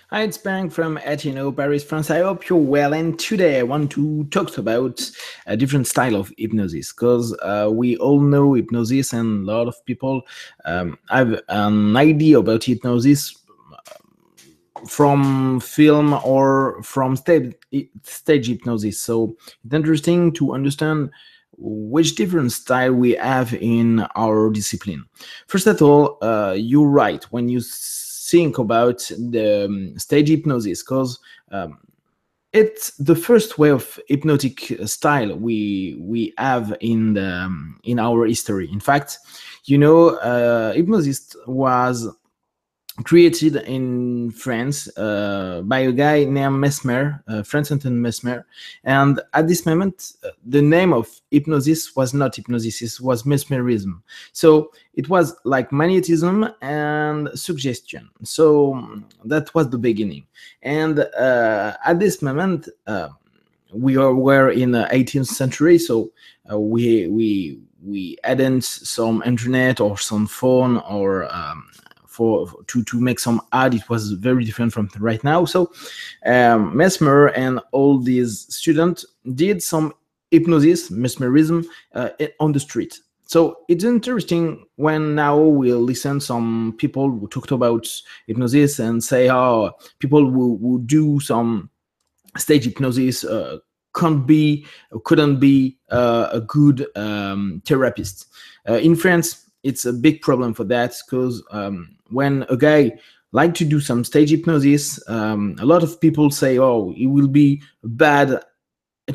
Hi, it's Pank from HnO Paris, France. I hope you're well. And today I want to talk about a different style of hypnosis because we all know hypnosis, and a lot of people have an idea about hypnosis from film or from stage hypnosis. So it's interesting to understand which different style we have in our discipline. First of all, you're right when you think about the stage hypnosis, because it's the first way of hypnotic style we have in our history. In fact, hypnosis was created in France by a guy named Mesmer, Francis Mesmer. And at this moment, the name of hypnosis was not hypnosis, it was mesmerism. So it was like magnetism and suggestion. So that was the beginning. And at this moment, were in the 18th century, so we hadn't some internet or some phone or to make some ad. It was very different from right now. So Mesmer and all these students did some hypnosis, mesmerism on the street. So it's interesting when now we'll listen some people who talked about hypnosis and say how people who do some stage hypnosis couldn't be a good therapist. In France, it's a big problem for that, because when a guy like to do some stage hypnosis, a lot of people say, oh, he will be a bad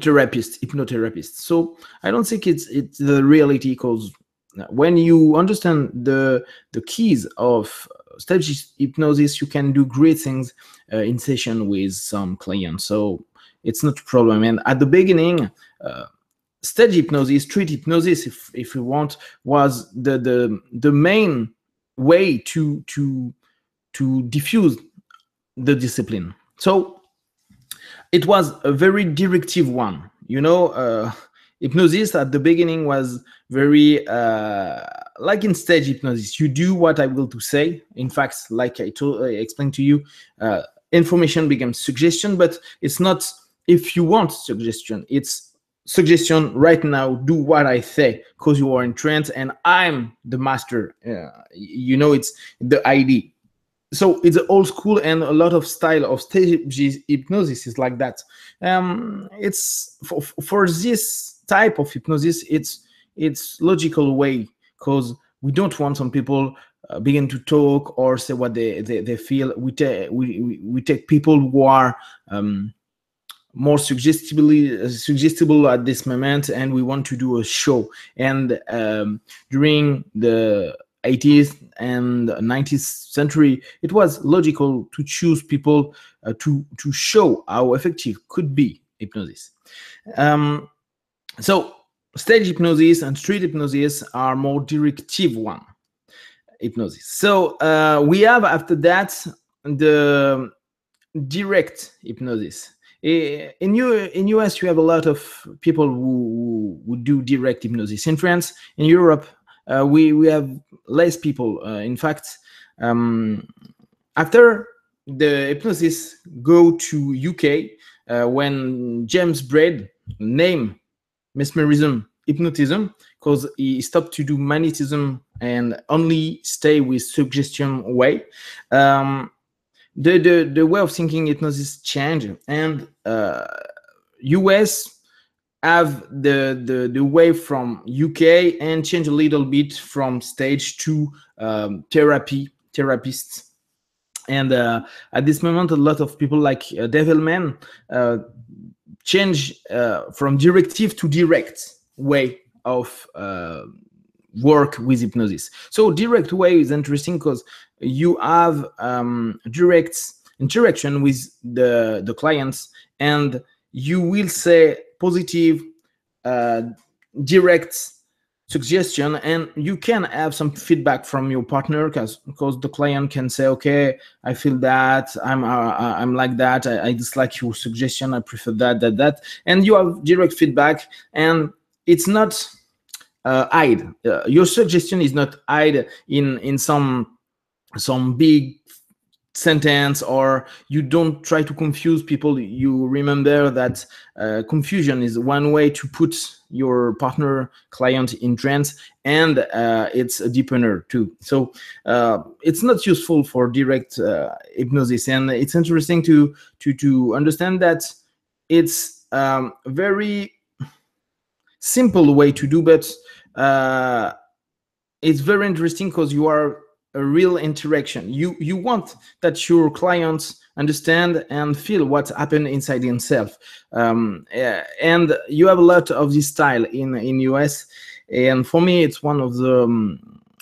therapist, hypnotherapist. So I don't think it's the reality, because when you understand the keys of stage hypnosis, you can do great things in session with some clients. So it's not a problem. And at the beginning, stage hypnosis, street hypnosis, if you want, was the main way to diffuse the discipline. So it was a very directive one. Hypnosis at the beginning was very like in stage hypnosis. You do what I will to say. In fact, like I explained to you, information becomes suggestion, but it's not if you want suggestion. It's suggestion right now, do what I say, because you are in trance and I'm the master. It's the ID. So it's old school, and a lot of style of stage hypnosis is like that. It's for this type of hypnosis, it's logical way, because we don't want some people begin to talk or say what they feel. We take people who are more suggestible at this moment, and we want to do a show. And during the 80th and 19th century, it was logical to choose people to show how effective could be hypnosis. So stage hypnosis and street hypnosis are more directive one hypnosis. So we have after that the direct hypnosis. In US, you have a lot of people who do direct hypnosis. In France, in Europe, we have less people. In fact, after the hypnosis go to UK, when James Braid named mesmerism hypnotism, because he stopped to do magnetism and only stay with suggestion way. The way of thinking hypnosis changed, and US have the way from UK and change a little bit from stage to therapists. And at this moment, a lot of people like Devilman change from directive to direct way of work with hypnosis. So direct way is interesting because you have direct interaction with the clients, and you will say positive direct suggestion, and you can have some feedback from your partner, because the client can say, okay, I feel that, I'm like that, I dislike your suggestion, I prefer that, and you have direct feedback. And it's not hide. Your suggestion is not hide in some big sentence, or you don't try to confuse people. You remember that confusion is one way to put your partner client in trance, and it's a deepener too. So it's not useful for direct hypnosis, and it's interesting to understand that it's very simple way to do, but it's very interesting because you are a real interaction. You want that your clients understand and feel what happened inside himself, and you have a lot of this style in US, and for me it's one of the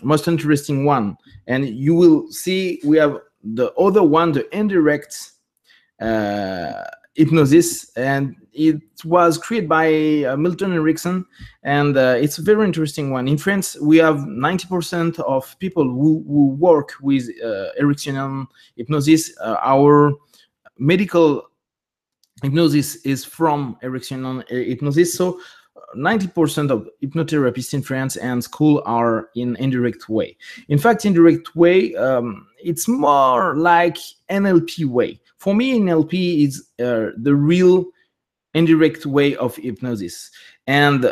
most interesting one. And you will see we have the other one, the indirect hypnosis, and it was created by Milton Erickson, and it's a very interesting one. In France, we have 90% of people who work with Ericksonian hypnosis. Our medical hypnosis is from Ericksonian hypnosis, so 90% of hypnotherapists in France and school are in indirect way. In fact, indirect way, it's more like NLP way. For me, NLP is the real indirect way of hypnosis. And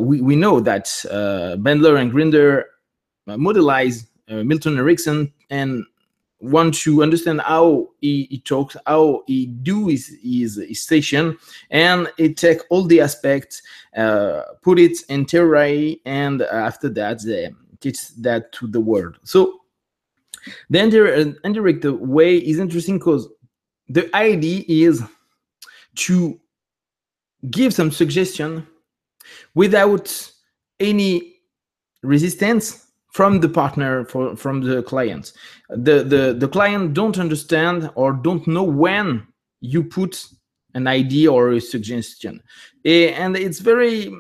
we know that Bandler and Grinder modelize Milton Erickson and want to understand how he talks, how he do his station, and it take all the aspects, put it in theory, and after that they teach that to the world. So the indirect way is interesting because the idea is to give some suggestion without any resistance from the partner, from the client. The client don't understand or don't know when you put an idea or a suggestion, and it's very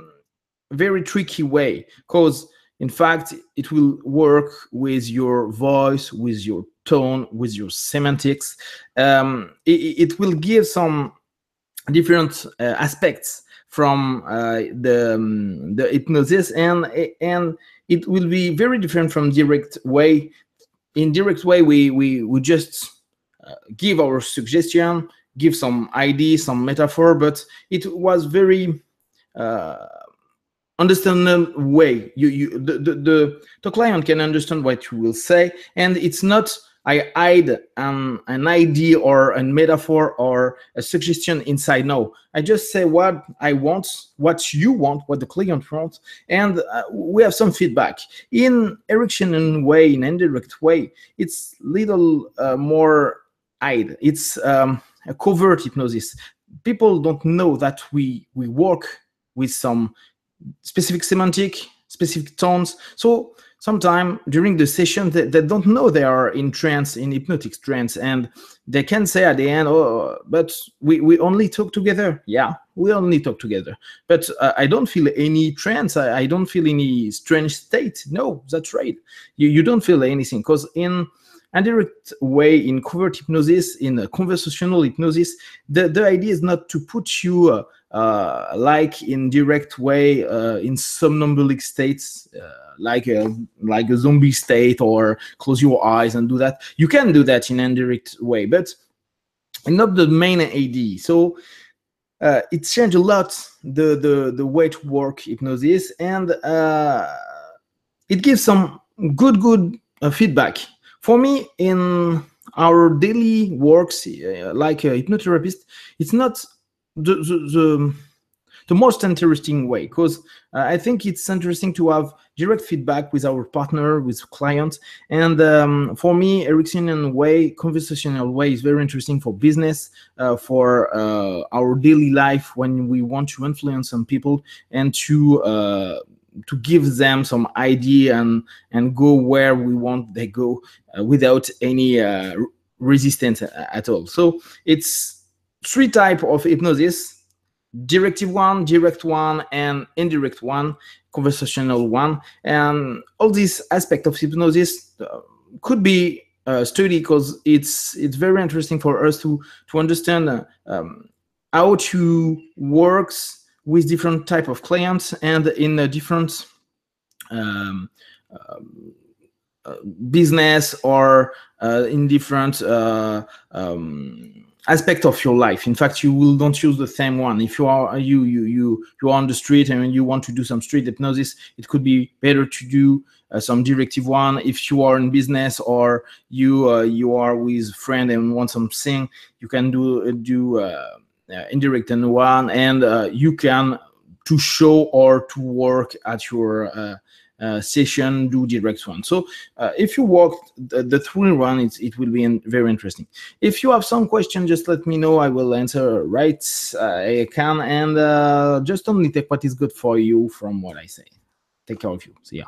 tricky way, because in fact it will work with your voice, with your tone, with your semantics. It will give some different aspects from the hypnosis, and it will be very different from direct way. In direct way, we just give our suggestion, give some idea, some metaphor, but it was very understandable way. The client can understand what you will say, and it's not I hide an idea or a metaphor or a suggestion inside. No, I just say what I want, what you want, what the client wants, and we have some feedback. In Ericksonian way, in indirect way, it's little more hide. It's a covert hypnosis. People don't know that we work with some specific semantic, specific tones. So sometimes during the session, they don't know they are in trance, in hypnotic trance, and they can say at the end, "Oh, but we only talk together." Yeah, we only talk together, but I don't feel any trance. I don't feel any strange state. No, that's right. You don't feel anything, because in indirect way, in covert hypnosis, in a conversational hypnosis, the idea is not to put you like in direct way in somnambulic states, like a zombie state, or close your eyes and do that. You can do that in indirect way, but not the main idea. So it changed a lot the way to work hypnosis, and it gives some good feedback. For me, in our daily works, like a hypnotherapist, it's not the most interesting way, because I think it's interesting to have direct feedback with our partner, with clients. And for me, Ericksonian way, conversational way, is very interesting for business, for our daily life, when we want to influence some people and to give them some idea and go where we want they go without any resistance at all. So it's three types of hypnosis: directive one, direct one, and indirect one, conversational one. And all these aspects of hypnosis could be studied, because it's very interesting for us to understand how to works with different type of clients, and in a different business or in different aspect of your life. In fact, you will don't use the same one. If you are you are on the street and you want to do some street hypnosis, it could be better to do some directive one. If you are in business or you are with friend and want something, you can do indirect one, and you can to show or to work at your session do direct one. So if you walk the through run, it will be very interesting. If you have some question, just let me know. I will answer right I can, and just only take what is good for you from what I say. Take care of you. See ya.